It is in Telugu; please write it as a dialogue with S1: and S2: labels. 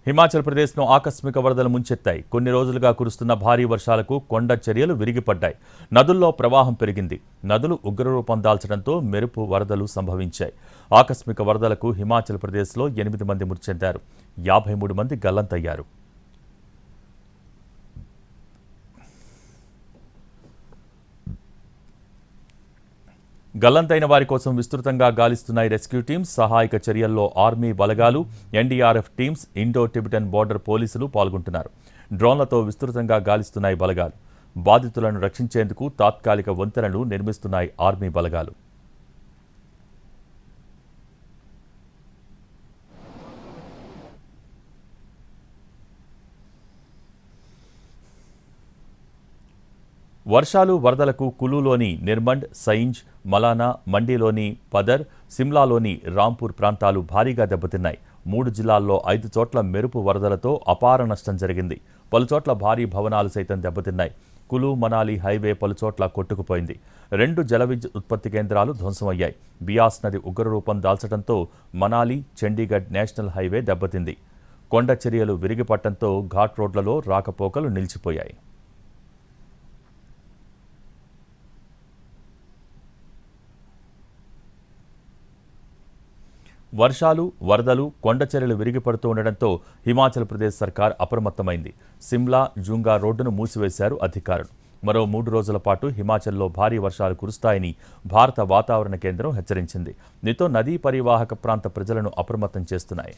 S1: హిమాచల్ ప్రదేశ్ను ఆకస్మిక వరదలు ముంచెత్తాయి. కొన్ని రోజులుగా కురుస్తున్న భారీ వర్షాలకు కొండ చర్యలు విరిగిపడ్డాయి. నదుల్లో ప్రవాహం పెరిగింది. నదులు ఉగ్రరూపం దాల్చడంతో మెరుపు వరదలు సంభవించాయి. ఆకస్మిక వరదలకు హిమాచల్ ప్రదేశ్లో 8 మంది మృతి చెందారు. 53 మంది గల్లంతయ్యారు. గల్లంతైన వారి కోసం విస్తృతంగా గాలిస్తున్నాయి రెస్క్యూ టీమ్స్. సహాయక చర్యల్లో ఆర్మీ బలగాలు, NDRF teams, Indo Tibetan border పోలీసులు పాల్గొంటున్నారు. డ్రోన్లతో విస్తృతంగా గాలిస్తున్నాయి బలగాలు. బాధితులను రక్షించేందుకు తాత్కాలిక వంతెనలు నిర్మిస్తున్నాయి ఆర్మీ బలగాలు. వర్షాలు వరదలకు కులులోని నిర్మండ్, సైంజ్, మలానా, మండీలోని పదర్, సిమ్లాలోని రాంపూర్ ప్రాంతాలు భారీగా దెబ్బతిన్నాయి. 3 జిల్లాల్లో 5 చోట్ల మెరుపు వరదలతో అపార నష్టం జరిగింది. పలుచోట్ల భారీ భవనాలు సైతం దెబ్బతిన్నాయి. కులు మనాలి హైవే పలుచోట్ల కొట్టుకుపోయింది. 2 జల విద్యుత్ ఉత్పత్తి కేంద్రాలు ధ్వంసమయ్యాయి. బియాస్ నది ఉగ్రరూపం దాల్చడంతో మనాలి చండీగఢ్ నేషనల్ హైవే దెబ్బతింది. కొండ చర్యలు విరిగిపట్టడంతో ఘాట్ రోడ్లలో రాకపోకలు నిలిచిపోయాయి. వర్షాలు, వరదలు, కొండచర్యలు విరిగిపడుతూ ఉండడంతో హిమాచల్ ప్రదేశ్ సర్కార్ అప్రమత్తమైంది. సిమ్లా, జూంగా రోడ్డును మూసివేశారు అధికారులు. మరో 3 రోజుల పాటు హిమాచల్లో భారీ వర్షాలు కురుస్తాయని భారత వాతావరణ కేంద్రం హెచ్చరించింది. దీంతో నదీ పరివాహక ప్రాంత ప్రజలను అప్రమత్తం చేస్తున్నాయి.